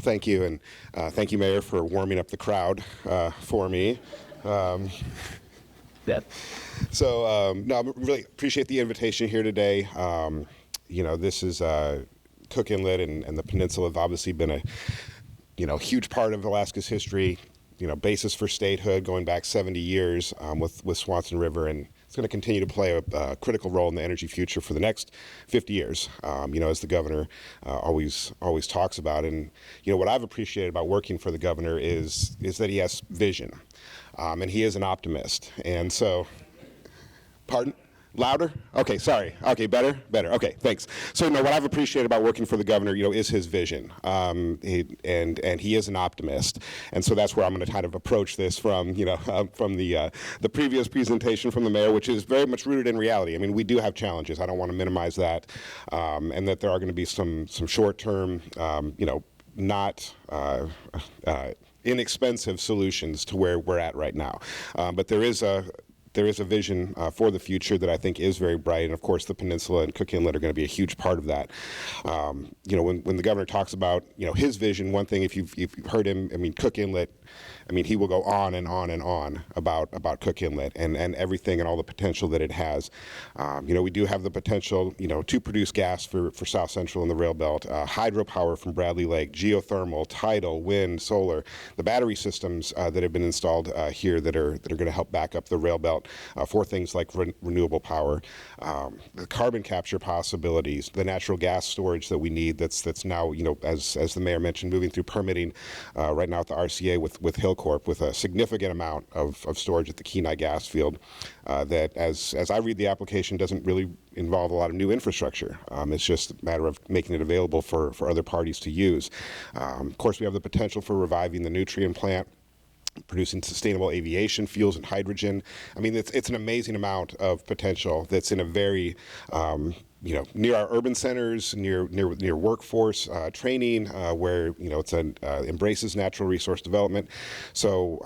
thank you, and thank you, Mayor, for warming up the crowd for me. Yeah. So, no, I really appreciate the invitation here today. This is Cook Inlet and the Peninsula have obviously been a huge part of Alaska's history. Basis for statehood going back 70 years with Swanson River, and it's going to continue to play a critical role in the energy future for the next 50 years, as the governor always talks about. And, what I've appreciated about working for the governor is that he has vision, and he is an optimist. And so, pardon? Louder? Okay, sorry. Okay, better? Okay, thanks. So, what I've appreciated about working for the governor, is his vision, and he is an optimist, and so that's where I'm going to kind of approach this from the previous presentation from the mayor, which is very much rooted in reality. I mean, we do have challenges. I don't want to minimize that, and that there are going to be some short-term, not inexpensive solutions to where we're at right now, but there is a vision for the future that I think is very bright, and of course the Peninsula and Cook Inlet are going to be a huge part of that. When the governor talks about his vision, one thing, if you've heard him, Cook Inlet, he will go on and on and on about Cook Inlet and everything and all the potential that it has. We do have the potential, to produce gas for South Central and the rail belt, hydropower from Bradley Lake, geothermal, tidal, wind, solar, the battery systems that have been installed here that are going to help back up the rail belt for things like renewable power, the carbon capture possibilities, the natural gas storage that we need. That's now, as the mayor mentioned, moving through permitting right now at the RCA with Hillcorp, with a significant amount of storage at the Kenai gas field. That, as I read the application, doesn't really involve a lot of new infrastructure. It's just a matter of making it available for other parties to use. Of course, we have the potential for reviving the nutrient plant, producing sustainable aviation fuels and hydrogen. It's an amazing amount of potential that's in a very, near our urban centers, near workforce training, where it's embraces natural resource development. So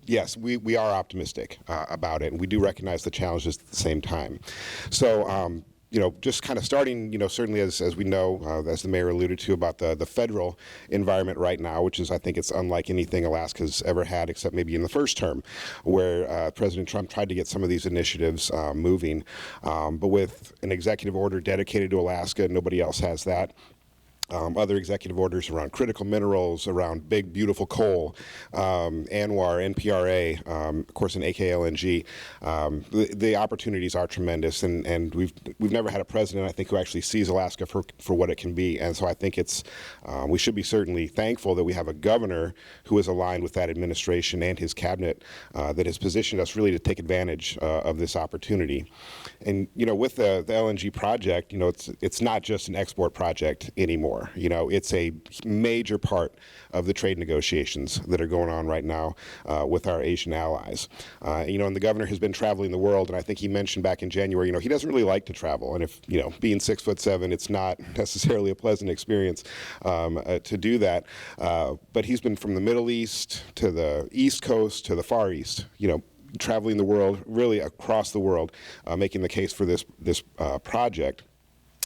yes, we are optimistic about it, and we do recognize the challenges at the same time. So. Just kind of starting, certainly as we know, as the mayor alluded to, about the federal environment right now, which is, I think it's unlike anything Alaska's ever had, except maybe in the first term, where President Trump tried to get some of these initiatives moving. But with an executive order dedicated to Alaska, nobody else has that. Other executive orders around critical minerals, around big, beautiful coal, ANWR, NPRA, of course, in AKLNG. The opportunities are tremendous, and we've never had a president, I think, who actually sees Alaska for what it can be. And so I think we should be certainly thankful that we have a governor who is aligned with that administration and his cabinet that has positioned us really to take advantage of this opportunity. And with the LNG project, it's not just an export project anymore. It's a major part of the trade negotiations that are going on right now with our Asian allies. And the governor has been traveling the world, and I think he mentioned back in January, he doesn't really like to travel. And if, being 6'7", it's not necessarily a pleasant experience to do that. But he's been from the Middle East to the East Coast to the Far East, traveling the world, really across the world, making the case for this project.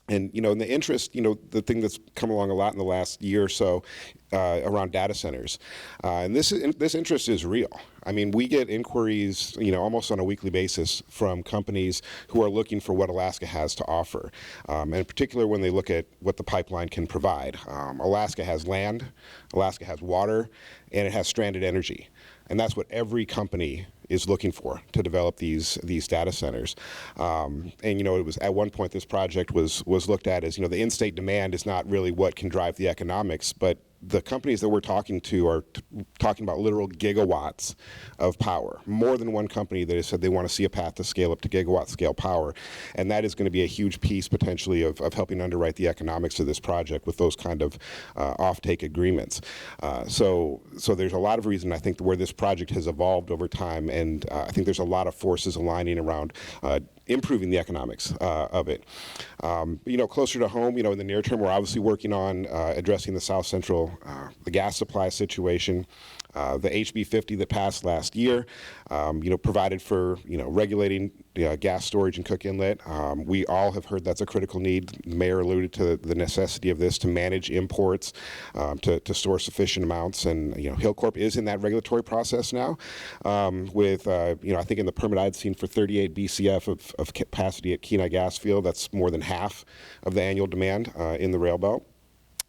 And, in the interest, the thing that's come along a lot in the last year or so around data centers. And this interest is real. We get inquiries, almost on a weekly basis from companies who are looking for what Alaska has to offer. And in particular, when they look at what the pipeline can provide. Alaska has land, Alaska has water, and it has stranded energy. And that's what every company is looking for to develop these data centers. And it was at one point this project was looked at as, the in-state demand is not really what can drive the economics, but the companies that we're talking to are talking about literal gigawatts of power. More than one company that has said they want to see a path to scale up to gigawatt scale power. And that is going to be a huge piece potentially of helping underwrite the economics of this project with those kind of offtake agreements. So there's a lot of reason, I think, where this project has evolved over time, and I think there's a lot of forces aligning around improving the economics of it. Closer to home, in the near term, we're obviously working on addressing the South Central, the gas supply situation. The HB 50 that passed last year, provided for, regulating gas storage in Cook Inlet. We all have heard that's a critical need. The mayor alluded to the necessity of this to manage imports, to store sufficient amounts, and Hillcorp is in that regulatory process now. With I think in the permit I'd seen for 38 BCF of capacity at Kenai gas field, that's more than half of the annual demand in the rail belt.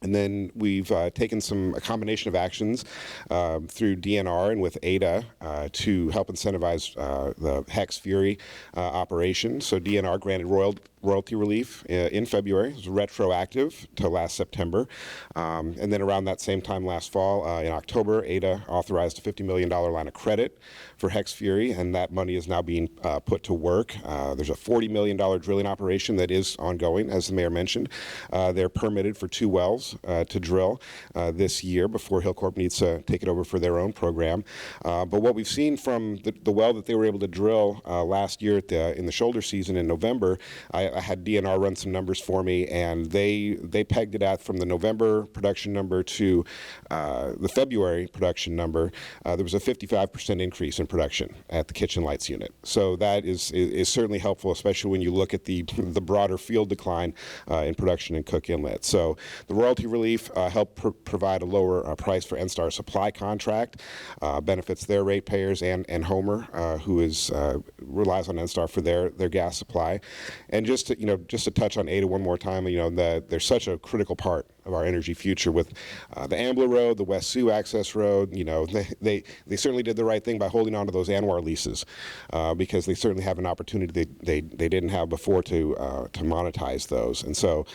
And then we've taken a combination of actions through DNR and with ADA to help incentivize the Hex Fury operation. So DNR granted royalty relief in February. It was retroactive to last September. And then around that same time last fall, in October, ADA authorized a $50 million line of credit for Hex Fury, and that money is now being put to work. There's a $40 million drilling operation that is ongoing, as the mayor mentioned. They're permitted for 2 wells to drill this year before Hillcorp needs to take it over for their own program. But what we've seen from the well that they were able to drill last year in the shoulder season in November, I had DNR run some numbers for me, and they pegged it at, from the November production number to the February production number, there was a 55% increase in production at the kitchen lights unit. So that is certainly helpful, especially when you look at the broader field decline in production in Cook Inlet. So the royalty relief helped provide a lower price for NSTAR supply contract, benefits their ratepayers and Homer, who relies on NSTAR for their gas supply. And just to touch on ADA one more time, they're such a critical part of our energy future with the Ambler Road, the West Sioux Access Road. They certainly did the right thing by holding on to those ANWR leases because they certainly have an opportunity they didn't have before to monetize those. And so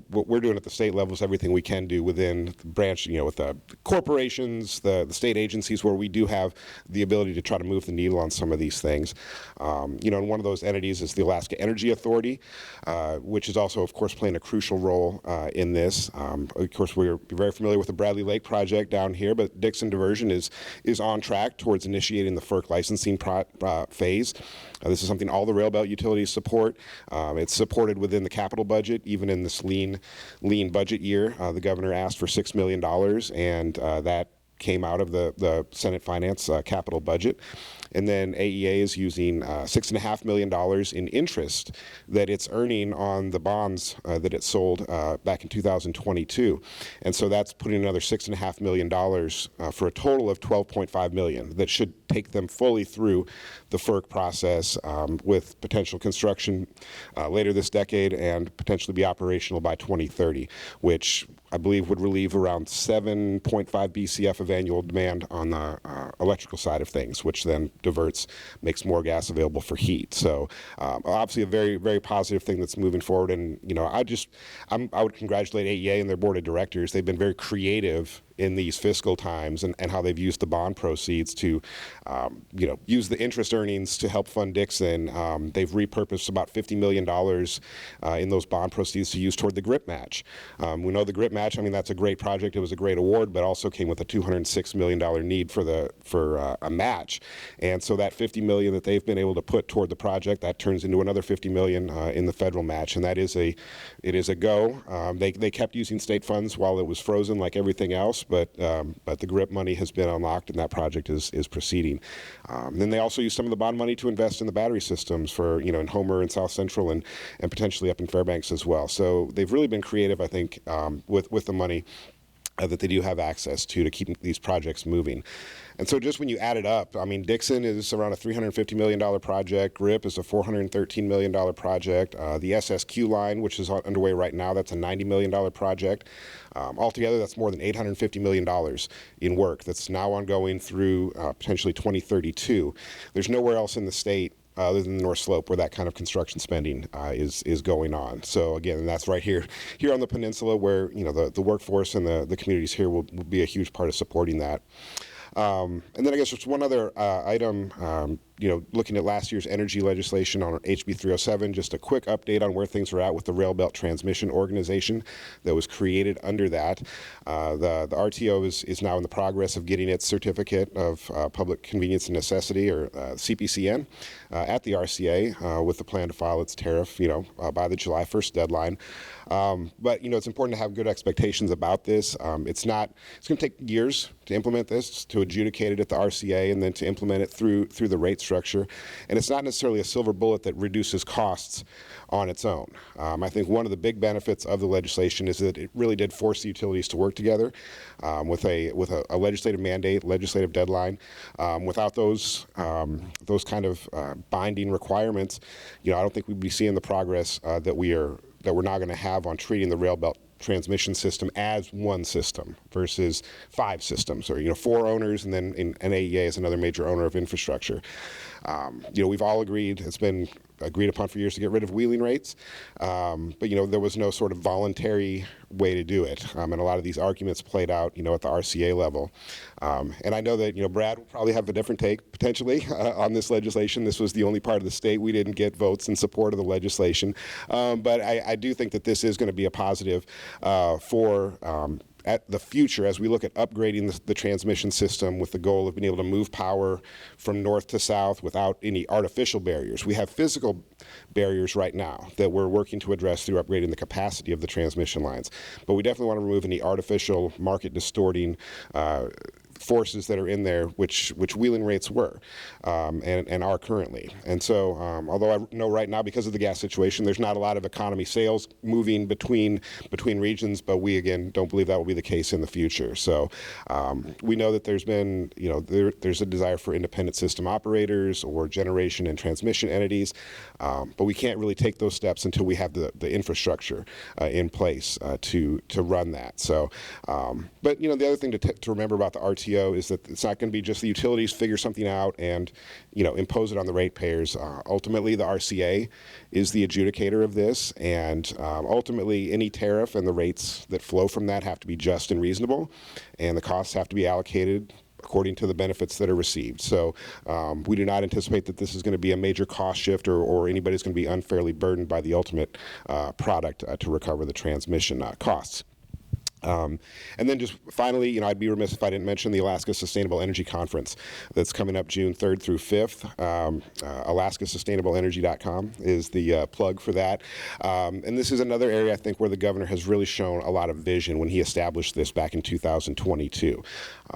what we're doing at the state level is everything we can do within the branch, with the corporations, the state agencies, where we do have the ability to try to move the needle on some of these things. And one of those entities is the Alaska Energy Authority, which is also, of course, playing a crucial role in this. Of course, we're very familiar with the Bradley Lake project down here, but Dixon Diversion is on track towards initiating the FERC licensing phase. This is something all the rail belt utilities support. It's supported within the capital budget, even in this lean budget year. The governor asked for $6 million, and that came out of the Senate Finance capital budget. And then AEA is using $6.5 million in interest that it's earning on the bonds that it sold back in 2022. And so that's putting another $6.5 million for a total of $12.5 million that should take them fully through the FERC process with potential construction later this decade and potentially be operational by 2030, which I believe would relieve around 7.5 BCF of annual demand on the electrical side of things, which then makes more gas available for heat. So obviously a very, very positive thing that's moving forward. And, I would congratulate AEA and their board of directors. They've been very creative in these fiscal times and how they've used the bond proceeds to, use the interest earnings to help fund Dixon. They've repurposed about $50 million in those bond proceeds to use toward the GRIP match. We know the GRIP match, that's a great project. It was a great award, but also came with a $206 million need for a match. And so that $50 million that they've been able to put toward the project, that turns into another $50 million in the federal match. And it is a go. They kept using state funds while it was frozen like everything else, but the GRIP money has been unlocked and that project is proceeding. Then they also use some of the bond money to invest in the battery systems for, in Homer and South Central and potentially up in Fairbanks as well. So they've really been creative, I think, with the money that they do have access to keep these projects moving. And so just when you add it up, Dixon is around a $350 million project. GRIP is a $413 million project. The SSQ line, which is underway right now, that's a $90 million project. Altogether, that's more than $850 million in work that's now ongoing through potentially 2032. There's nowhere else in the state other than the North Slope where that kind of construction spending is going on. So again, that's right here on the peninsula where the workforce and the communities here will be a huge part of supporting that. And then I guess just one other item, looking at last year's energy legislation on HB 307, just a quick update on where things are at with the Rail Belt Transmission Organization that was created under that. The RTO is now in the progress of getting its certificate of public convenience and necessity, or CPCN, at the RCA with the plan to file its tariff, by the July 1st deadline. But it's important to have good expectations about this. It's going to take years to implement this, to adjudicate it at the RCA, and then to implement it through the rate infrastructure, and it's not necessarily a silver bullet that reduces costs on its own. I think one of the big benefits of the legislation is that it really did force the utilities to work together with a legislative mandate, legislative deadline. Without those kind of binding requirements, I don't think we'd be seeing the progress that we're now going to have on treating the rail belt transmission system as one system versus 5 systems, or 4 owners, and then NAEA is another major owner of infrastructure. We've all agreed, it's been agreed upon for years to get rid of wheeling rates, but there was no sort of voluntary way to do it, and a lot of these arguments played out at the RCA level, and I know that Brad will probably have a different take potentially on this legislation. This was the only part of the state we didn't get votes in support of the legislation, but I do think that this is going to be a positive for at the future as we look at upgrading the transmission system with the goal of being able to move power from north to south without any artificial barriers. We have physical barriers right now that we're working to address through upgrading the capacity of the transmission lines, but we definitely want to remove any artificial market distorting forces that are in there, which wheeling rates were and are currently. And so, although I know right now because of the gas situation, there's not a lot of economy sales moving between regions, but we again don't believe that will be the case in the future. So we know that there's been, there's a desire for independent system operators or generation and transmission entities, but we can't really take those steps until we have the infrastructure in place to run that. So, but the other thing to remember about the RTO is that it's not going to be just the utilities figure something out and impose it on the ratepayers. Ultimately, the RCA is the adjudicator of this, and ultimately any tariff and the rates that flow from that have to be just and reasonable, and the costs have to be allocated according to the benefits that are received. So we do not anticipate that this is going to be a major cost shift or anybody's going to be unfairly burdened by the ultimate product to recover the transmission costs. And then just finally, I'd be remiss if I didn't mention the Alaska Sustainable Energy Conference that's coming up June 3rd through 5th. AlaskaSustainableEnergy.com is the plug for that. And this is another area, I think, where the governor has really shown a lot of vision when he established this back in 2022.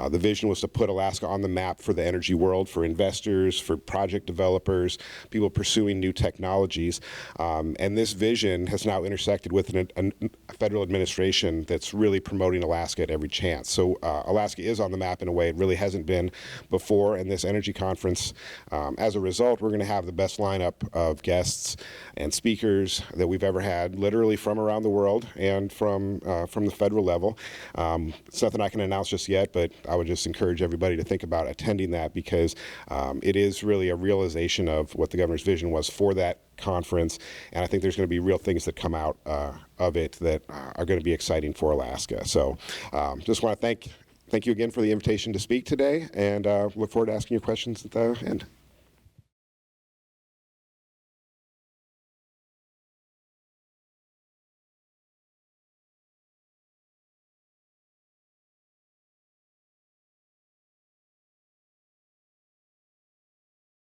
The vision was to put Alaska on the map for the energy world, for investors, for project developers, people pursuing new technologies. And this vision has now intersected with a federal administration that's really promoting Alaska at every chance. So Alaska is on the map in a way it really hasn't been before. And this energy conference, as a result, we're going to have the best lineup of guests and speakers that we've ever had, literally from around the world and from the federal level. It's nothing I can announce just yet, but I would just encourage everybody to think about attending that because it is really a realization of what the governor's vision was for that conference, and I think there's going to be real things that come out of it that are going to be exciting for Alaska. So just want to thank you again for the invitation to speak today, and look forward to asking your questions at the end.